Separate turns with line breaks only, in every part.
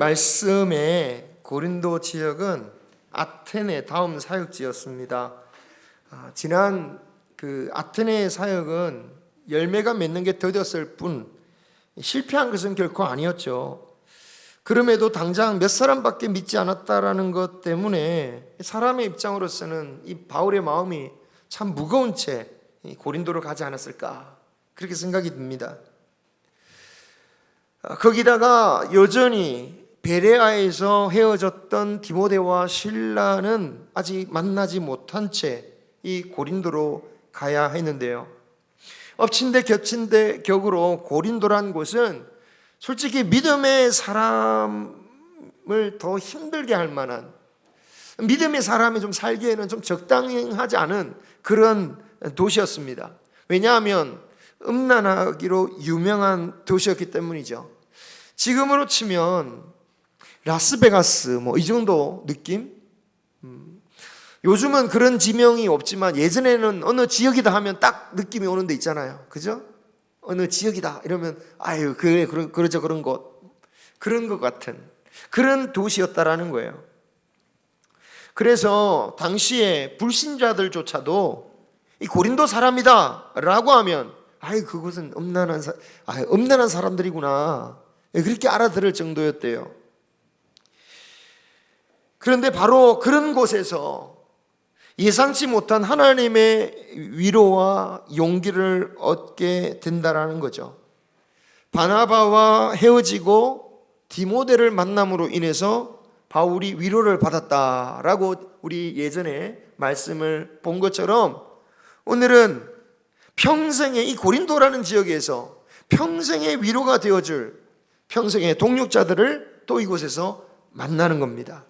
말씀의 고린도 지역은 아테네 다음 사역지였습니다. 지난 그 아테네 사역은 열매가 맺는 게 더뎠을 뿐 실패한 것은 결코 아니었죠. 그럼에도 당장 몇 사람밖에 믿지 않았다라는 것 때문에 사람의 입장으로서는 이 바울의 마음이 참 무거운 채 고린도로 가지 않았을까 그렇게 생각이 듭니다. 거기다가 여전히 베레아에서 헤어졌던 디모데와 실라는 아직 만나지 못한 채 이 고린도로 가야 했는데요. 엎친 데 겹친 데 격으로 고린도란 곳은 솔직히 믿음의 사람을 더 힘들게 할 만한, 믿음의 사람이 좀 살기에는 좀 적당하지 않은 그런 도시였습니다. 왜냐하면 음란하기로 유명한 도시였기 때문이죠. 지금으로 치면 라스베가스 이 정도 느낌? 요즘은 그런 지명이 없지만 예전에는 어느 지역이다 하면 딱 느낌이 오는 데 있잖아요. 그죠? 어느 지역이다 이러면 아유 그래 그러죠 그런 것 같은 그런 도시였다라는 거예요. 그래서 당시에 불신자들조차도 이 고린도 사람이다라고 하면 아유 그것은 음란한 사람들이구나 그렇게 알아들을 정도였대요. 그런데 바로 그런 곳에서 예상치 못한 하나님의 위로와 용기를 얻게 된다라는 거죠. 바나바와 헤어지고 디모데를 만남으로 인해서 바울이 위로를 받았다라고 우리 예전에 말씀을 본 것처럼 오늘은 평생의 이 고린도라는 지역에서 평생의 위로가 되어줄 평생의 동역자들을 또 이곳에서 만나는 겁니다.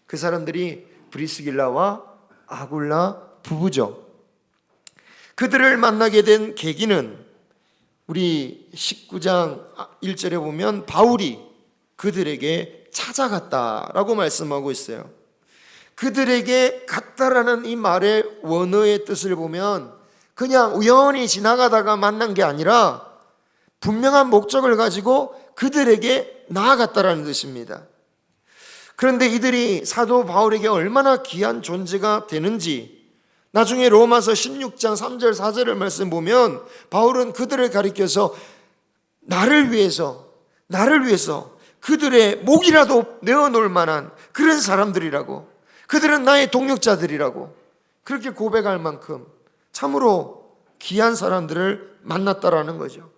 그 사람들이 브리스길라와 아굴라 부부죠. 그들을 만나게 된 계기는 우리 19장 1절에 보면 바울이 그들에게 찾아갔다라고 말씀하고 있어요. 그들에게 갔다라는 이 말의 원어의 뜻을 보면 그냥 우연히 지나가다가 만난 게 아니라 분명한 목적을 가지고 그들에게 나아갔다라는 뜻입니다. 그런데 이들이 사도 바울에게 얼마나 귀한 존재가 되는지 나중에 로마서 16장 3절 4절을 말씀 보면 바울은 그들을 가리켜서 나를 위해서 그들의 목이라도 내어놓을 만한 그런 사람들이라고, 그들은 나의 동역자들이라고 그렇게 고백할 만큼 참으로 귀한 사람들을 만났다라는 거죠.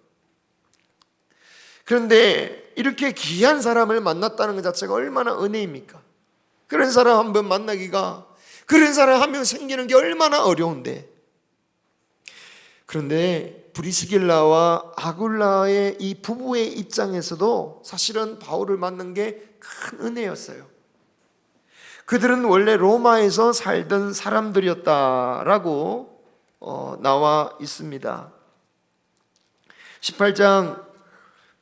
그런데 이렇게 귀한 사람을 만났다는 것 자체가 얼마나 은혜입니까? 그런 사람 한 번 만나기가, 그런 사람 한 명 생기는 게 얼마나 어려운데. 그런데 브리스길라와 아굴라의 이 부부의 입장에서도 사실은 바울을 만난 게 큰 은혜였어요. 그들은 원래 로마에서 살던 사람들이었다라고 나와 있습니다. 18장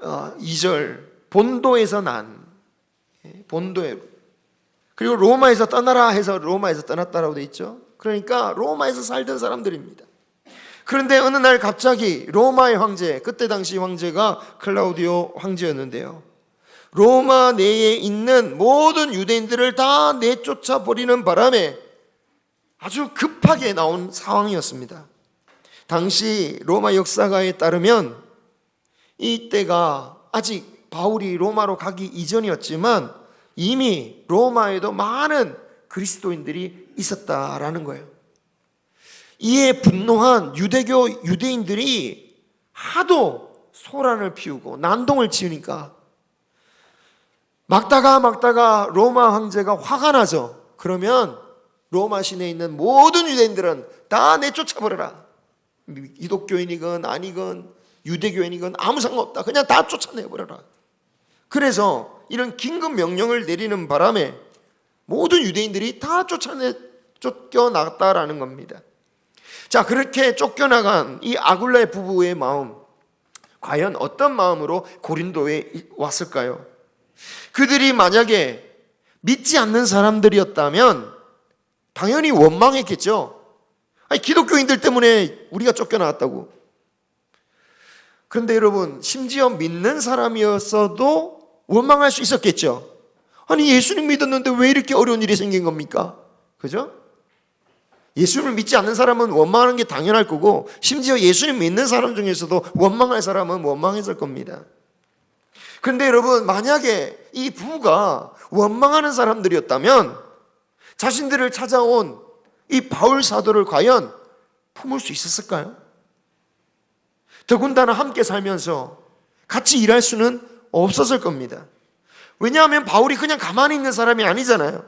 2절 본도에서 난, 본도에, 그리고 로마에서 떠나라 해서 로마에서 떠났다라고 돼 있죠. 그러니까 로마에서 살던 사람들입니다. 그런데 어느 날 갑자기 로마의 황제, 그때 당시 황제가 클라우디오 황제였는데요, 로마 내에 있는 모든 유대인들을 다 내쫓아 버리는 바람에 아주 급하게 나온 상황이었습니다. 당시 로마 역사가에 따르면 이때가 아직 바울이 로마로 가기 이전이었지만 이미 로마에도 많은 그리스도인들이 있었다라는 거예요. 이에 분노한 유대인들이 하도 소란을 피우고 난동을 치우니까 막다가 로마 황제가 화가 나죠. 그러면 로마 시내에 있는 모든 유대인들은 다 내쫓아버려라. 기독교인이건 아니건 유대교인이건 아무 상관없다. 그냥 다 쫓아내버려라. 그래서 이런 긴급 명령을 내리는 바람에 모든 유대인들이 다 쫓겨나갔다라는 겁니다. 자, 그렇게 쫓겨나간 이 아굴라의 부부의 마음, 과연 어떤 마음으로 고린도에 왔을까요? 그들이 만약에 믿지 않는 사람들이었다면 당연히 원망했겠죠. 아니, 기독교인들 때문에 우리가 쫓겨나왔다고. 그런데 여러분, 심지어 믿는 사람이었어도 원망할 수 있었겠죠. 아니 예수님 믿었는데 왜 이렇게 어려운 일이 생긴 겁니까? 그죠? 예수님을 믿지 않는 사람은 원망하는 게 당연할 거고, 심지어 예수님 믿는 사람 중에서도 원망할 사람은 원망했을 겁니다. 그런데 여러분, 만약에 이 부부가 원망하는 사람들이었다면 자신들을 찾아온 이 바울 사도를 과연 품을 수 있었을까요? 더군다나 함께 살면서 같이 일할 수는 없었을 겁니다. 왜냐하면 바울이 그냥 가만히 있는 사람이 아니잖아요.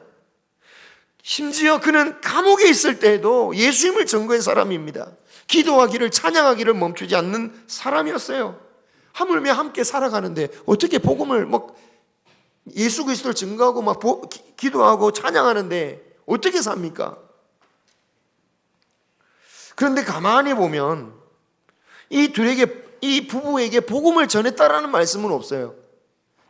심지어 그는 감옥에 있을 때에도 예수님을 전거한 사람입니다. 기도하기를, 찬양하기를 멈추지 않는 사람이었어요. 하물며 함께 살아가는데 어떻게 복음을 예수 그리스도를 증거하고 기도하고 찬양하는데 어떻게 삽니까? 그런데 가만히 보면 이 부부에게 복음을 전했다라는 말씀은 없어요.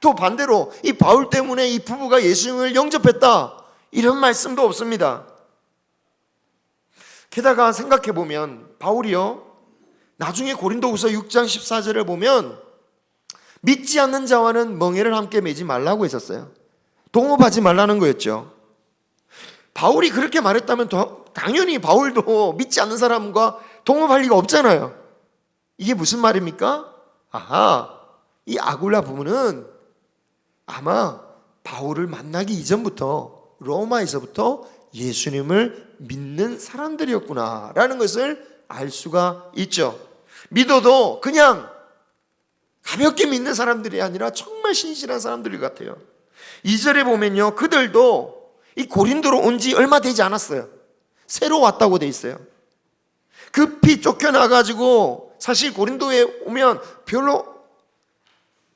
또 반대로 이 바울 때문에 이 부부가 예수님을 영접했다, 이런 말씀도 없습니다. 게다가 생각해 보면 바울이요, 나중에 고린도후서 6장 14절을 보면 믿지 않는 자와는 멍에를 함께 매지 말라고 했었어요. 동업하지 말라는 거였죠. 바울이 그렇게 말했다면 당연히 바울도 믿지 않는 사람과 동업할 리가 없잖아요. 이게 무슨 말입니까? 아하, 이 아굴라 부부는 아마 바울을 만나기 이전부터 로마에서부터 예수님을 믿는 사람들이었구나 라는 것을 알 수가 있죠. 믿어도 그냥 가볍게 믿는 사람들이 아니라 정말 신실한 사람들 같아요. 2절에 보면요, 그들도 이 고린도로 온 지 얼마 되지 않았어요. 새로 왔다고 돼 있어요. 급히 쫓겨나가지고 사실 고린도에 오면 별로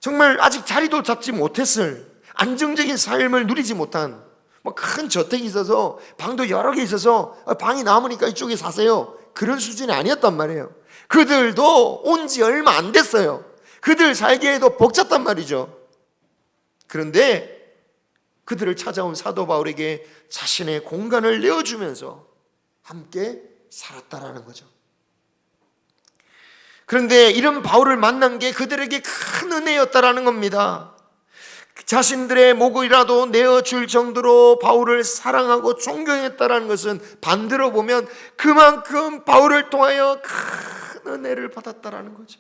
정말 아직 자리도 잡지 못했을, 안정적인 삶을 누리지 못한, 큰 저택이 있어서 방도 여러 개 있어서 방이 남으니까 이쪽에 사세요, 그런 수준이 아니었단 말이에요. 그들도 온 지 얼마 안 됐어요. 그들 살기에도 벅찼단 말이죠. 그런데 그들을 찾아온 사도 바울에게 자신의 공간을 내어주면서 함께 살았다라는 거죠. 그런데 이런 바울을 만난 게 그들에게 큰 은혜였다라는 겁니다. 자신들의 목이라도 내어줄 정도로 바울을 사랑하고 존경했다라는 것은 반대로 보면 그만큼 바울을 통하여 큰 은혜를 받았다라는 거죠.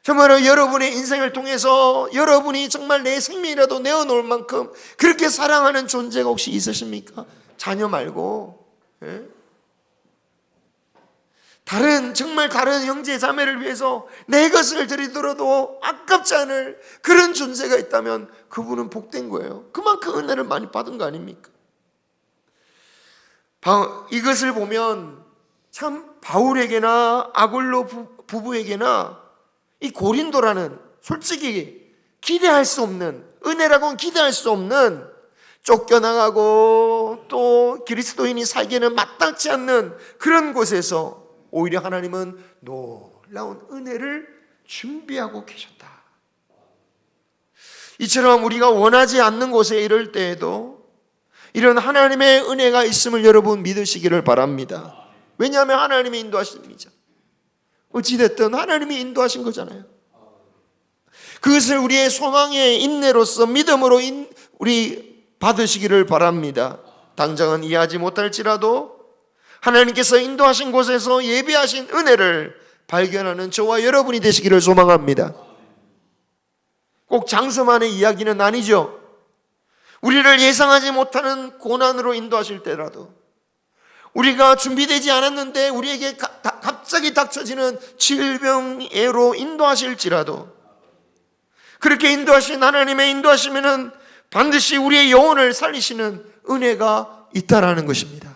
정말로 여러분의 인생을 통해서 여러분이 정말 내 생명이라도 내어놓을 만큼 그렇게 사랑하는 존재가 혹시 있으십니까? 자녀 말고, 예? 정말 다른 형제 자매를 위해서 내 것을 드리더라도 아깝지 않을 그런 존재가 있다면 그분은 복된 거예요. 그만큼 은혜를 많이 받은 거 아닙니까? 이것을 보면 참 바울에게나 아굴로 부부에게나 이 고린도라는 솔직히 기대할 수 없는, 은혜라고는 기대할 수 없는, 쫓겨나가고 또 그리스도인이 살기에는 마땅치 않는 그런 곳에서 오히려 하나님은 놀라운 은혜를 준비하고 계셨다. 이처럼 우리가 원하지 않는 곳에 이를 때에도 이런 하나님의 은혜가 있음을 여러분 믿으시기를 바랍니다. 왜냐하면 하나님의 인도하십니다. 어찌됐든 하나님이 인도하신 거잖아요. 그것을 우리의 소망의 인내로서 믿음으로 우리 받으시기를 바랍니다. 당장은 이해하지 못할지라도 하나님께서 인도하신 곳에서 예비하신 은혜를 발견하는 저와 여러분이 되시기를 소망합니다. 꼭 장서만의 이야기는 아니죠. 우리를 예상하지 못하는 고난으로 인도하실 때라도, 우리가 준비되지 않았는데 우리에게 갑자기 닥쳐지는 질병으로 인도하실지라도, 그렇게 인도하신 하나님의 인도하시면은 반드시 우리의 영혼을 살리시는 은혜가 있다라는 것입니다.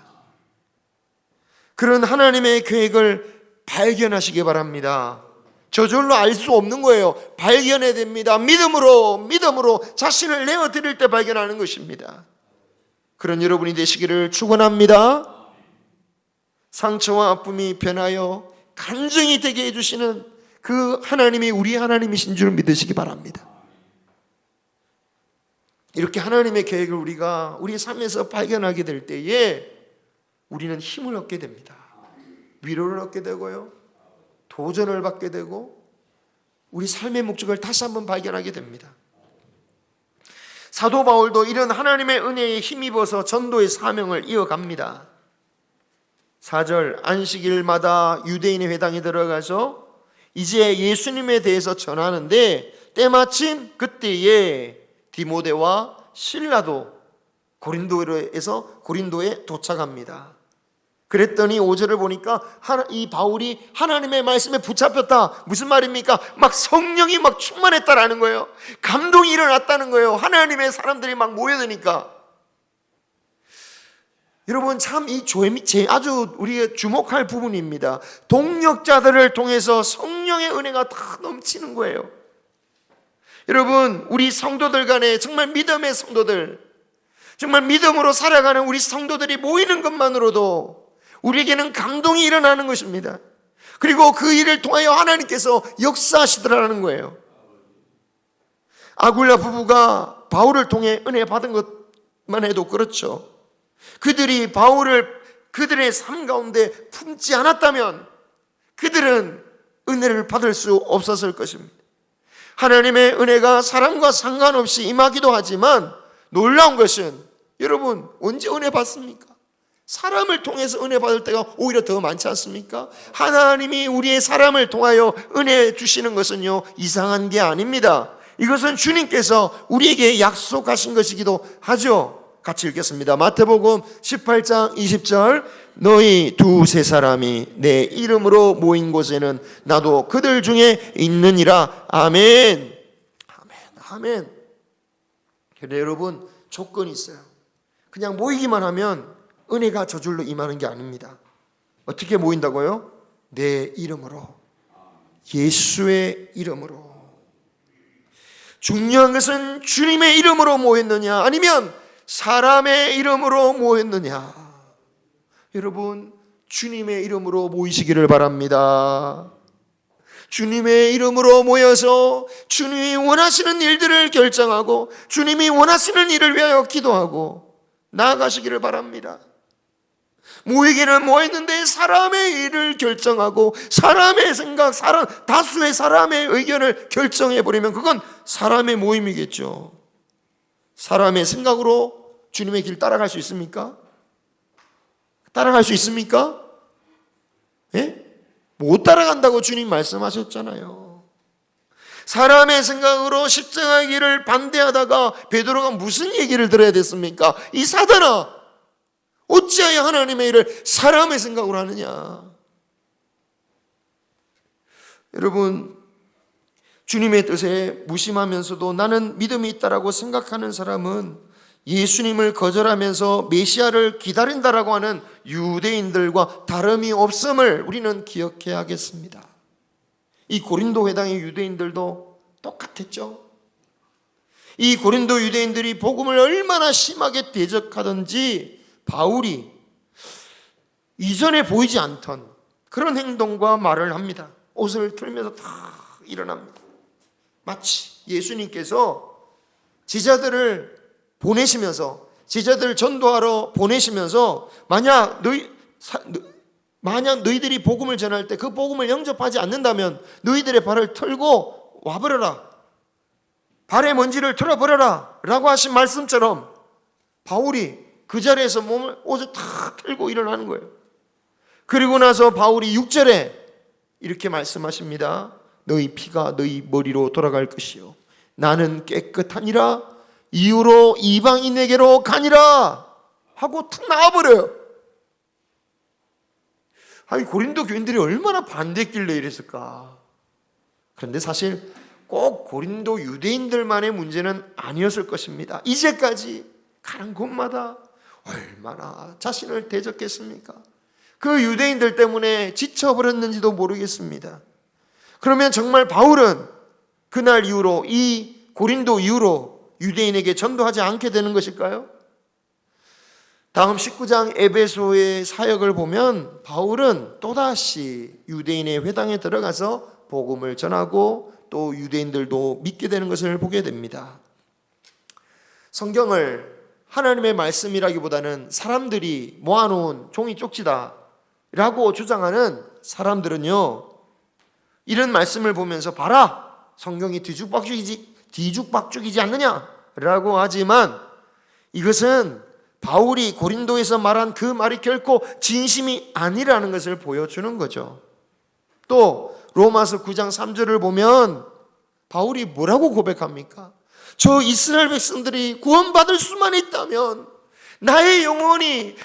그런 하나님의 계획을 발견하시기 바랍니다. 저절로 알 수 없는 거예요. 발견해야 됩니다. 믿음으로 자신을 내어드릴 때 발견하는 것입니다. 그런 여러분이 되시기를 축원합니다. 상처와 아픔이 변하여 간증이 되게 해주시는 그 하나님이 우리 하나님이신 줄 믿으시기 바랍니다. 이렇게 하나님의 계획을 우리가 우리 삶에서 발견하게 될 때에 우리는 힘을 얻게 됩니다. 위로를 얻게 되고요, 도전을 받게 되고 우리 삶의 목적을 다시 한번 발견하게 됩니다. 사도 바울도 이런 하나님의 은혜에 힘입어서 전도의 사명을 이어갑니다. 4절, 안식일마다 유대인의 회당에 들어가서 이제 예수님에 대해서 전하는데 때마침 그때에 디모데와 실라도 고린도에 도착합니다. 그랬더니 5절을 보니까 이 바울이 하나님의 말씀에 붙잡혔다. 무슨 말입니까? 막 성령이 막 충만했다라는 거예요. 감동이 일어났다는 거예요. 하나님의 사람들이 막 모여드니까. 여러분, 참 이 아주 우리가 주목할 부분입니다. 동역자들을 통해서 성령의 은혜가 다 넘치는 거예요. 여러분, 우리 성도들 간에 정말 믿음의 성도들, 정말 믿음으로 살아가는 우리 성도들이 모이는 것만으로도 우리에게는 감동이 일어나는 것입니다. 그리고 그 일을 통하여 하나님께서 역사하시더라는 거예요. 아굴라 부부가 바울을 통해 은혜 받은 것만 해도 그렇죠. 그들이 바울을 그들의 삶 가운데 품지 않았다면 그들은 은혜를 받을 수 없었을 것입니다. 하나님의 은혜가 사람과 상관없이 임하기도 하지만 놀라운 것은 여러분, 언제 은혜 받습니까? 사람을 통해서 은혜 받을 때가 오히려 더 많지 않습니까? 하나님이 우리의 사람을 통하여 은혜 주시는 것은요, 이상한 게 아닙니다. 이것은 주님께서 우리에게 약속하신 것이기도 하죠. 같이 읽겠습니다. 마태복음 18장 20절, 너희 두세 사람이 내 이름으로 모인 곳에는 나도 그들 중에 있느니라. 아멘. 아멘. 아멘. 그런데 여러분, 조건이 있어요. 그냥 모이기만 하면 은혜가 저절로 임하는 게 아닙니다. 어떻게 모인다고요? 내 이름으로, 예수의 이름으로. 중요한 것은 주님의 이름으로 모였느냐 아니면 사람의 이름으로 모였느냐. 여러분, 주님의 이름으로 모이시기를 바랍니다. 주님의 이름으로 모여서 주님이 원하시는 일들을 결정하고 주님이 원하시는 일을 위하여 기도하고 나아가시기를 바랍니다. 모이기는 모였는데 사람의 일을 결정하고 사람의 생각, 다수의 사람의 의견을 결정해버리면 그건 사람의 모임이겠죠. 사람의 생각으로 주님의 길 따라갈 수 있습니까? 따라갈 수 있습니까? 예? 못 따라간다고 주님 말씀하셨잖아요. 사람의 생각으로 십자가의 길을 반대하다가 베드로가 무슨 얘기를 들어야 됐습니까? 이 사단아, 어찌하여 하나님의 일을 사람의 생각으로 하느냐. 여러분, 주님의 뜻에 무심하면서도 나는 믿음이 있다라고 생각하는 사람은 예수님을 거절하면서 메시아를 기다린다라고 하는 유대인들과 다름이 없음을 우리는 기억해야겠습니다. 이 고린도 회당의 유대인들도 똑같았죠. 이 고린도 유대인들이 복음을 얼마나 심하게 대적하든지 바울이 이전에 보이지 않던 그런 행동과 말을 합니다. 옷을 틀면서 다 일어납니다. 마치 예수님께서 제자들을 보내시면서, 제자들을 전도하러 보내시면서 만약 너희들이 복음을 전할 때 그 복음을 영접하지 않는다면 너희들의 발을 털고 와버려라, 발의 먼지를 털어버려라 라고 하신 말씀처럼 바울이 그 자리에서 옷을 다 털고 일어나는 거예요. 그리고 나서 바울이 6절에 이렇게 말씀하십니다. 너희 피가 너희 머리로 돌아갈 것이요 나는 깨끗하니라 이후로 이방인에게로 가니라 하고 툭 나와버려요. 아니, 고린도 교인들이 얼마나 반대했길래 이랬을까. 그런데 사실 꼭 고린도 유대인들만의 문제는 아니었을 것입니다. 이제까지 가는 곳마다 얼마나 자신을 대적했습니까? 그 유대인들 때문에 지쳐버렸는지도 모르겠습니다. 그러면 정말 바울은 그날 이후로, 이 고린도 이후로 유대인에게 전도하지 않게 되는 것일까요? 다음 19장 에베소의 사역을 보면 바울은 또다시 유대인의 회당에 들어가서 복음을 전하고 또 유대인들도 믿게 되는 것을 보게 됩니다. 성경을 하나님의 말씀이라기보다는 사람들이 모아놓은 종이 쪽지다 라고 주장하는 사람들은요, 이런 말씀을 보면서 봐라, 성경이 뒤죽박죽이지 않느냐 라고 하지만 이것은 바울이 고린도에서 말한 그 말이 결코 진심이 아니라는 것을 보여주는 거죠. 또 로마서 9장 3절을 보면 바울이 뭐라고 고백합니까? 저 이스라엘 백성들이 구원받을 수만 있다면 나의 영혼이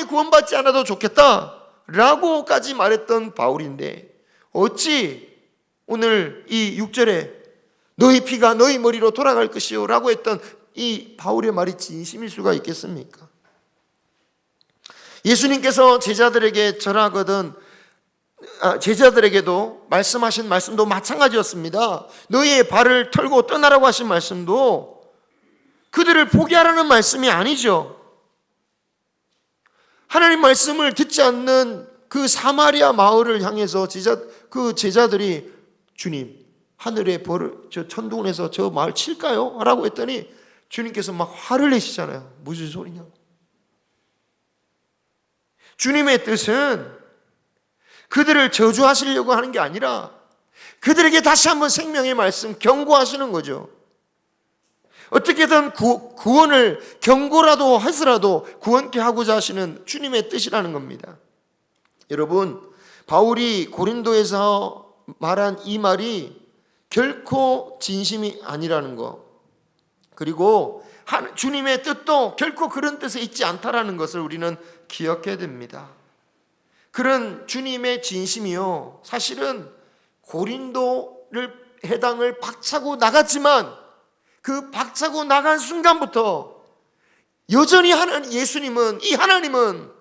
구원받지 않아도 좋겠다 라고까지 말했던 바울인데, 어찌 오늘 이 6절에 너희 피가 너희 머리로 돌아갈 것이요 라고 했던 이 바울의 말이 진심일 수가 있겠습니까? 예수님께서 제자들에게도 말씀하신 말씀도 마찬가지였습니다. 너희의 발을 털고 떠나라고 하신 말씀도 그들을 포기하라는 말씀이 아니죠. 하나님 말씀을 듣지 않는 그 사마리아 마을을 향해서 제자들이 주님, 하늘의 벌을 저 천둥에서 저 마을 칠까요? 라고 했더니 주님께서 막 화를 내시잖아요. 무슨 소리냐고. 주님의 뜻은 그들을 저주하시려고 하는 게 아니라 그들에게 다시 한번 생명의 말씀 경고하시는 거죠. 어떻게든 구원을 경고라도 하더라도 구원케 하고자 하시는 주님의 뜻이라는 겁니다. 여러분, 바울이 고린도에서 말한 이 말이 결코 진심이 아니라는 것, 그리고 주님의 뜻도 결코 그런 뜻에 있지 않다라는 것을 우리는 기억해야 됩니다. 그런 주님의 진심이요, 사실은 고린도를 해당을 박차고 나갔지만 그 박차고 나간 순간부터 여전히 예수님은, 이 하나님은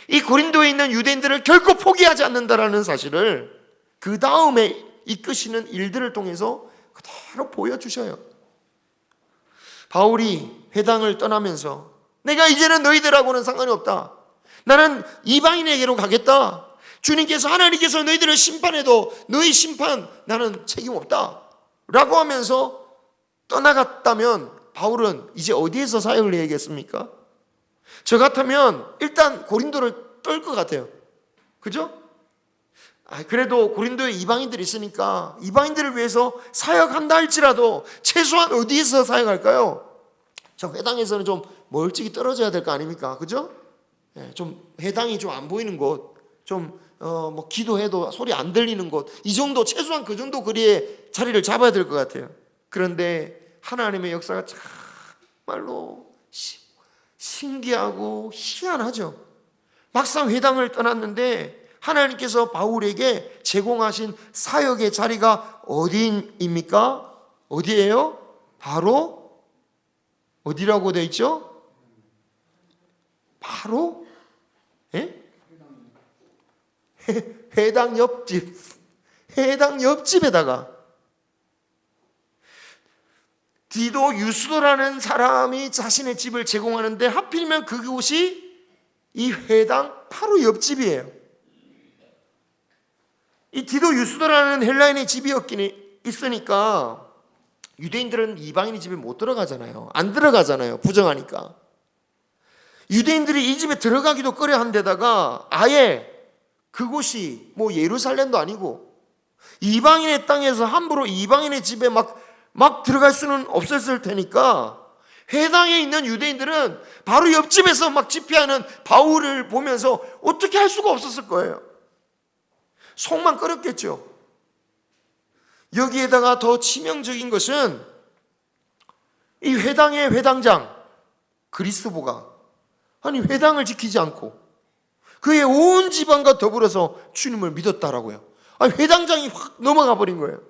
이 고린도에 있는 유대인들을 결코 포기하지 않는다라는 사실을 그 다음에 이끄시는 일들을 통해서 그대로 보여주셔요. 바울이 회당을 떠나면서 내가 이제는 너희들하고는 상관이 없다, 나는 이방인에게로 가겠다, 주님께서 하나님께서 너희들을 심판해도 너희 심판 나는 책임 없다 라고 하면서 떠나갔다면 바울은 이제 어디에서 사역을 해야겠습니까? 저 같으면 일단 고린도를 떨 것 같아요. 그죠? 그래도 고린도에 이방인들이 있으니까 이방인들을 위해서 사역한다 할지라도 최소한 어디에서 사역할까요? 저 회당에서는 좀 멀찍이 떨어져야 될 거 아닙니까? 그죠? 좀 회당이 좀 안 보이는 곳, 좀 뭐 기도해도 소리 안 들리는 곳, 이 정도, 최소한 그 정도 거리에 자리를 잡아야 될 것 같아요. 그런데 하나님의 역사가 정말로 신기하고 희한하죠. 막상 회당을 떠났는데 하나님께서 바울에게 제공하신 사역의 자리가 어디입니까? 어디예요? 바로 어디라고 되어 있죠? 바로 회당 옆집, 회당 옆집에다가 디도 유스도라는 사람이 자신의 집을 제공하는데 하필이면 그곳이 이 회당 바로 옆집이에요. 이 디도 유스도라는 헬라인의 집이 있으니까 유대인들은 이방인의 집에 못 들어가잖아요. 안 들어가잖아요. 부정하니까. 유대인들이 이 집에 들어가기도 꺼려한 데다가 아예 그곳이 뭐 예루살렘도 아니고 이방인의 땅에서 함부로 이방인의 집에 막 들어갈 수는 없었을 테니까 회당에 있는 유대인들은 바로 옆집에서 막 집회하는 바울을 보면서 어떻게 할 수가 없었을 거예요. 속만 끓였겠죠. 여기에다가 더 치명적인 것은 이 회당의 회당장 그리스도가 회당을 지키지 않고 그의 온 집안과 더불어서 주님을 믿었다라고요. 회당장이 확 넘어가 버린 거예요.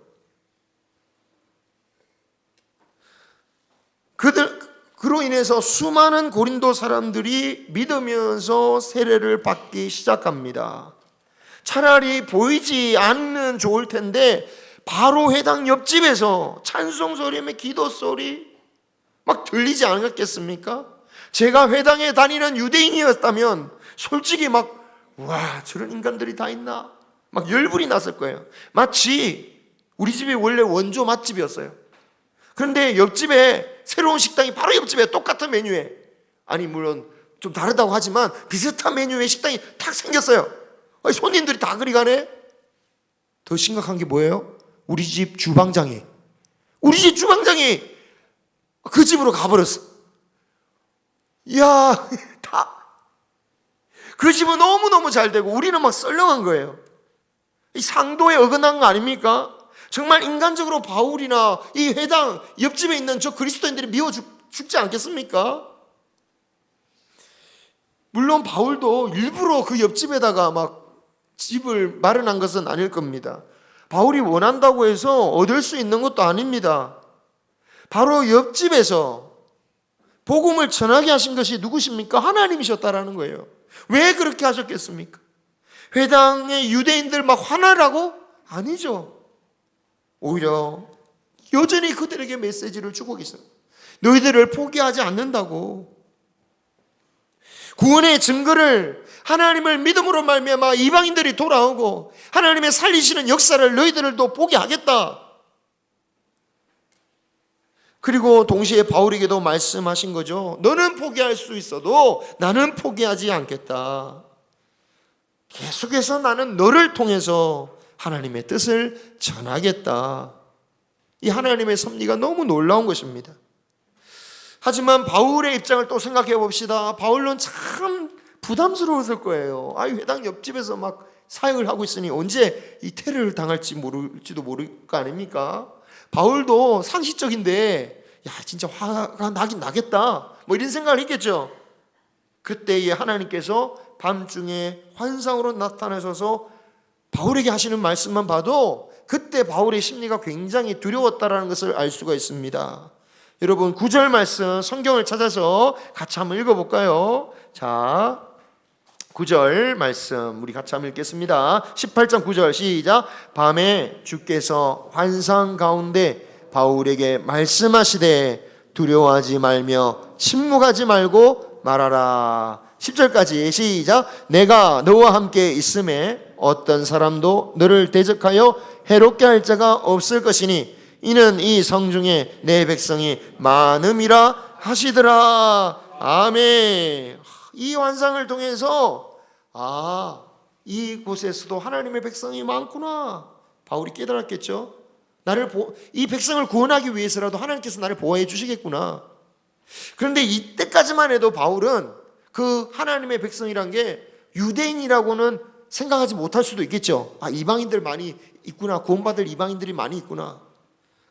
그로 인해서 수많은 고린도 사람들이 믿으면서 세례를 받기 시작합니다. 차라리 보이지 않는 좋을 텐데 바로 회당 옆집에서 찬송 소리며 기도 소리 막 들리지 않았겠습니까? 제가 회당에 다니는 유대인이었다면 솔직히 와, 저런 인간들이 다 있나? 열불이 났을 거예요. 마치 우리 집이 원래 원조 맛집이었어요. 그런데 옆집에 새로운 식당이 바로 옆집에 똑같은 메뉴에, 물론 좀 다르다고 하지만 비슷한 메뉴의 식당이 탁 생겼어요. 손님들이 다 그리 가네. 더 심각한 게 뭐예요? 우리 집 주방장이 그 집으로 가버렸어. 이야, 그 집은 너무너무 잘 되고 우리는 막 썰렁한 거예요. 이 상도에 어긋난 거 아닙니까? 정말 인간적으로 바울이나 이 회당 옆집에 있는 저 그리스도인들이 미워 죽지 않겠습니까? 물론 바울도 일부러 그 옆집에다가 막 집을 마련한 것은 아닐 겁니다. 바울이 원한다고 해서 얻을 수 있는 것도 아닙니다. 바로 옆집에서 복음을 전하게 하신 것이 누구십니까? 하나님이셨다라는 거예요. 왜 그렇게 하셨겠습니까? 회당의 유대인들 막 화나라고? 아니죠. 오히려 여전히 그들에게 메시지를 주고 계세요. 너희들을 포기하지 않는다고. 구원의 증거를 하나님을 믿음으로 말미암아 이방인들이 돌아오고 하나님의 살리시는 역사를 너희들도 보게 하겠다. 그리고 동시에 바울에게도 말씀하신 거죠. 너는 포기할 수 있어도 나는 포기하지 않겠다. 계속해서 나는 너를 통해서 하나님의 뜻을 전하겠다. 이 하나님의 섭리가 너무 놀라운 것입니다. 하지만 바울의 입장을 또 생각해 봅시다. 바울은 참 부담스러웠을 거예요. 회당 옆집에서 막 사역을 하고 있으니 언제 이 테러를 당할지 모를지도 모를 거 아닙니까? 바울도 상식적인데 진짜 화가 나긴 나겠다 뭐 이런 생각을 했겠죠. 그때에 하나님께서 밤중에 환상으로 나타나셔서 바울에게 하시는 말씀만 봐도 그때 바울의 심리가 굉장히 두려웠다는 것을 알 수가 있습니다. 여러분 9절 말씀 성경을 찾아서 같이 한번 읽어볼까요? 자, 9절 말씀 우리 같이 한번 읽겠습니다. 18장 9절 시작. 밤에 주께서 환상 가운데 바울에게 말씀하시되 두려워하지 말며 침묵하지 말고 말하라. 10절까지 시작. 내가 너와 함께 있음에 어떤 사람도 너를 대적하여 해롭게 할 자가 없을 것이니 이는 이 성중에 내 백성이 많음이라 하시더라. 아멘. 이 환상을 통해서 이곳에서도 하나님의 백성이 많구나 바울이 깨달았겠죠. 이 백성을 구원하기 위해서라도 하나님께서 나를 보호해 주시겠구나. 그런데 이때까지만 해도 바울은 그 하나님의 백성이란 게 유대인이라고는 생각하지 못할 수도 있겠죠. 이방인들 많이 있구나, 구원받을 이방인들이 많이 있구나.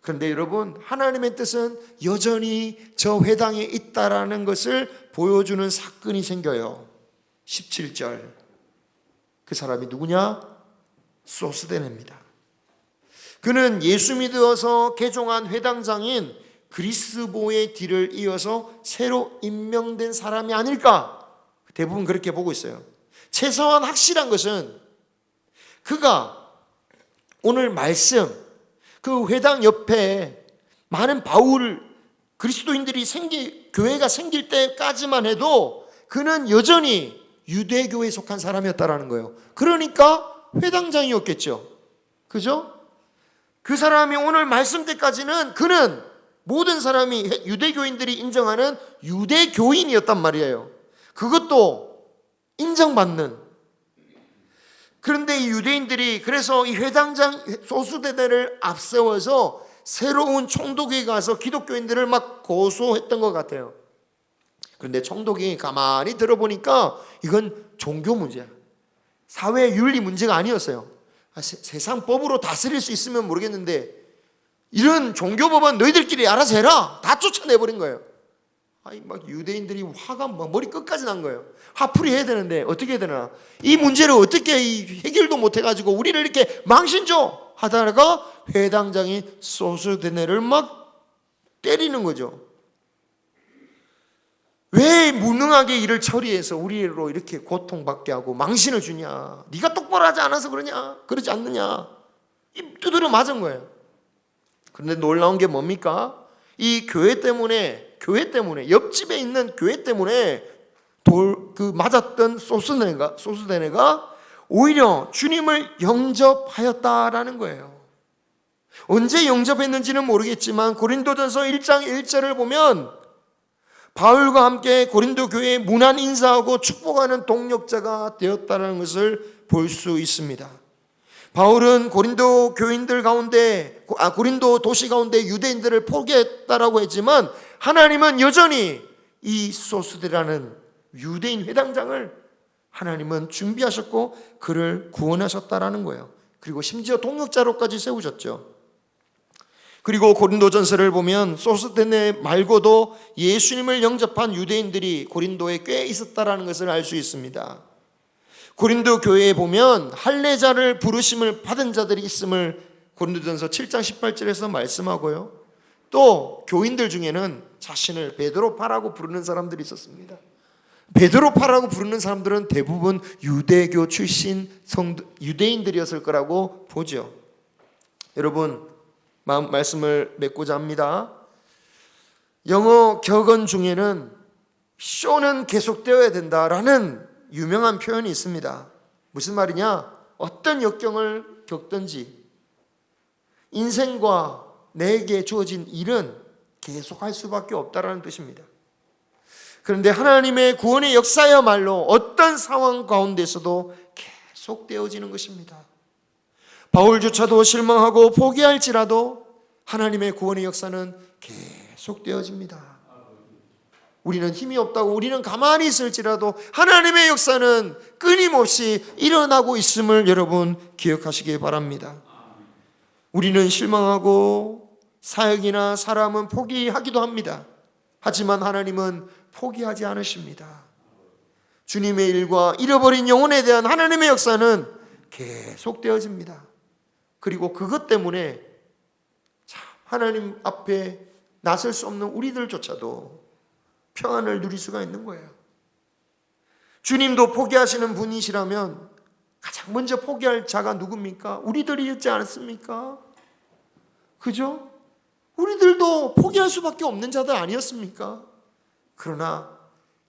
그런데 여러분 하나님의 뜻은 여전히 저 회당에 있다라는 것을 보여주는 사건이 생겨요. 17절 그 사람이 누구냐? 소스데네입니다. 그는 예수 믿어서 개종한 회당장인 그리스보의 뒤를 이어서 새로 임명된 사람이 아닐까? 대부분 그렇게 보고 있어요. 최소한 확실한 것은 그가 오늘 말씀 그 회당 옆에 많은 바울 그리스도인들이 교회가 생길 때까지만 해도 그는 여전히 유대교에 속한 사람이었다라는 거예요. 그러니까 회당장이었겠죠. 그죠? 그 사람이 오늘 말씀 때까지는 그는 모든 사람이 유대교인들이 인정하는 유대교인이었단 말이에요. 그것도 인정받는. 그런데 이 유대인들이 그래서 이 회당장 소수대대를 앞세워서 새로운 총독에 가서 기독교인들을 막 고소했던 것 같아요. 그런데 총독이 가만히 들어보니까 이건 종교 문제야. 사회 윤리 문제가 아니었어요. 세상 법으로 다스릴 수 있으면 모르겠는데 이런 종교법은 너희들끼리 알아서 해라. 다 쫓아내버린 거예요. 막 유대인들이 화가 막 머리 끝까지 난 거예요. 화풀이 해야 되는데 어떻게 해야 되나? 이 문제를 어떻게 해결도 못 해가지고 우리를 이렇게 망신줘 하다가 회당장이 소스데네를 막 때리는 거죠. 왜 무능하게 일을 처리해서 우리로 이렇게 고통받게 하고 망신을 주냐? 네가 똑바로 하지 않아서 그러냐? 그러지 않느냐? 두드려 맞은 거예요. 그런데 놀라운 게 뭡니까? 이 교회 때문에 옆집에 있는 교회 때문에 맞았던 소스데네가 오히려 주님을 영접하였다라는 거예요. 언제 영접했는지는 모르겠지만 고린도전서 1장 1절을 보면 바울과 함께 고린도 교회에 문안 인사하고 축복하는 동력자가 되었다는 것을 볼 수 있습니다. 바울은 고린도 교인들 가운데 고린도 도시 가운데 유대인들을 포기했다라고 했지만 하나님은 여전히 이 소스데라는 유대인 회당장을 하나님은 준비하셨고 그를 구원하셨다라는 거예요. 그리고 심지어 동역자로까지 세우셨죠. 그리고 고린도전서를 보면 소스데네 말고도 예수님을 영접한 유대인들이 고린도에 꽤 있었다라는 것을 알 수 있습니다. 고린도 교회에 보면 할례자를 부르심을 받은 자들이 있음을 고린도전서 7장 18절에서 말씀하고요. 또 교인들 중에는 자신을 베드로파라고 부르는 사람들이 있었습니다. 베드로파라고 부르는 사람들은 대부분 유대교 출신 유대인들이었을 거라고 보죠. 여러분, 말씀을 맺고자 합니다. 영어 격언 중에는 쇼는 계속되어야 된다라는 유명한 표현이 있습니다. 무슨 말이냐? 어떤 역경을 겪든지 인생과 내게 주어진 일은 계속할 수밖에 없다라는 뜻입니다. 그런데 하나님의 구원의 역사야말로 어떤 상황 가운데서도 계속되어지는 것입니다. 바울조차도 실망하고 포기할지라도 하나님의 구원의 역사는 계속되어집니다. 우리는 힘이 없다고 우리는 가만히 있을지라도 하나님의 역사는 끊임없이 일어나고 있음을 여러분 기억하시기 바랍니다. 우리는 실망하고 사역이나 사람은 포기하기도 합니다. 하지만 하나님은 포기하지 않으십니다. 주님의 일과 잃어버린 영혼에 대한 하나님의 역사는 계속되어집니다. 그리고 그것 때문에 하나님 앞에 나설 수 없는 우리들조차도 평안을 누릴 수가 있는 거예요. 주님도 포기하시는 분이시라면 가장 먼저 포기할 자가 누굽니까? 우리들이었지 않았습니까? 그죠? 우리들도 포기할 수밖에 없는 자들 아니었습니까? 그러나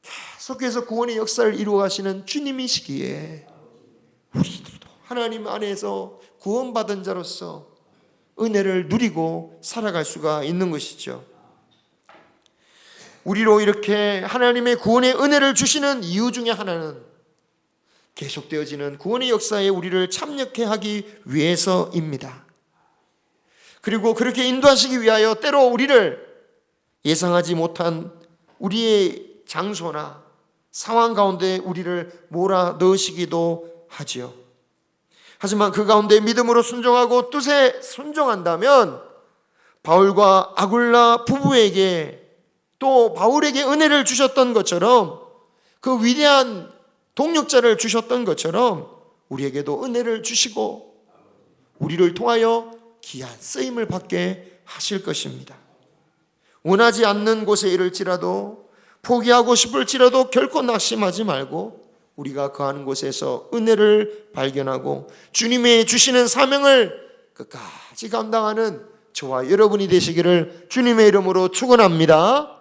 계속해서 구원의 역사를 이루어가시는 주님이시기에 우리들도 하나님 안에서 구원받은 자로서 은혜를 누리고 살아갈 수가 있는 것이죠. 우리로 이렇게 하나님의 구원의 은혜를 주시는 이유 중에 하나는 계속되어지는 구원의 역사에 우리를 참여케 하기 위해서입니다. 그리고 그렇게 인도하시기 위하여 때로 우리를 예상하지 못한 우리의 장소나 상황 가운데 우리를 몰아 넣으시기도 하지요. 하지만 그 가운데 믿음으로 순종하고 뜻에 순종한다면 바울과 아굴라 부부에게 또 바울에게 은혜를 주셨던 것처럼 그 위대한 동역자를 주셨던 것처럼 우리에게도 은혜를 주시고 우리를 통하여 귀한 쓰임을 받게 하실 것입니다. 원하지 않는 곳에 이를지라도 포기하고 싶을지라도 결코 낙심하지 말고 우리가 거하는 곳에서 은혜를 발견하고 주님의 주시는 사명을 끝까지 감당하는 저와 여러분이 되시기를 주님의 이름으로 축원합니다.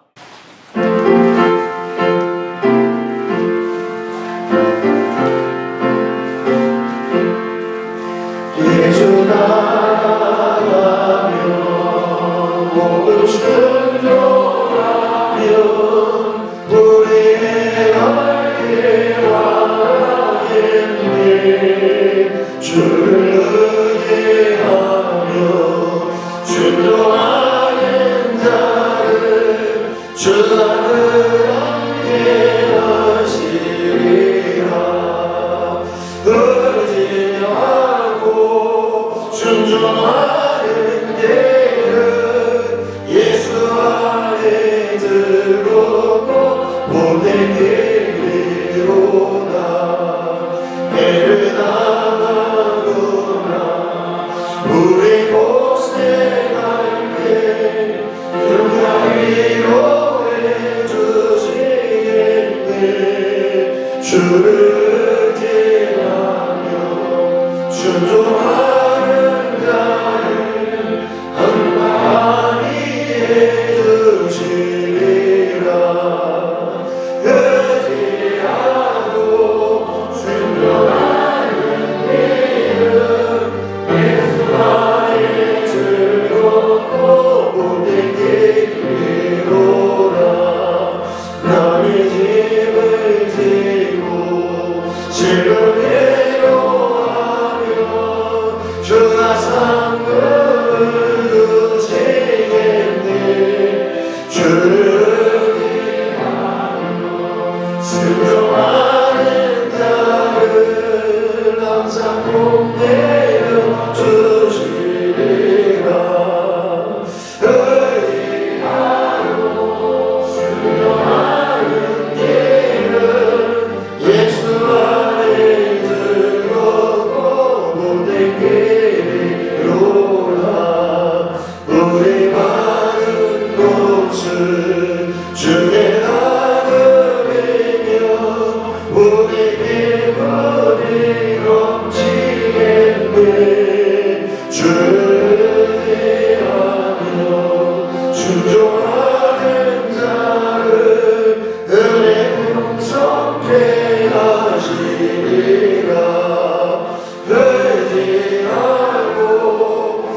의지하고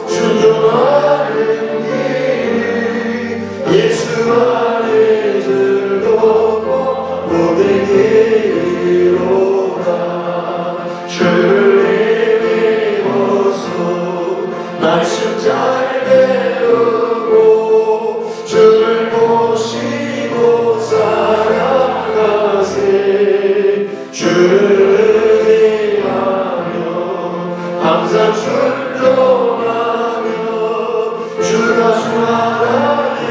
순종하는 길이 예수 안에 즐겁고 모든 길이로다. 주를 믿어서 말씀 잘 배우고 주를 모시고 살아가세. 주를 의지하며 항상 순종하며 주가 수하게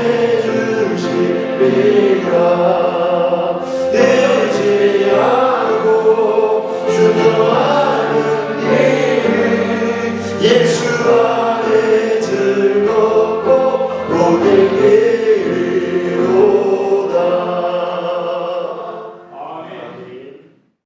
주시리라. 의지하고 순종하는 길 예수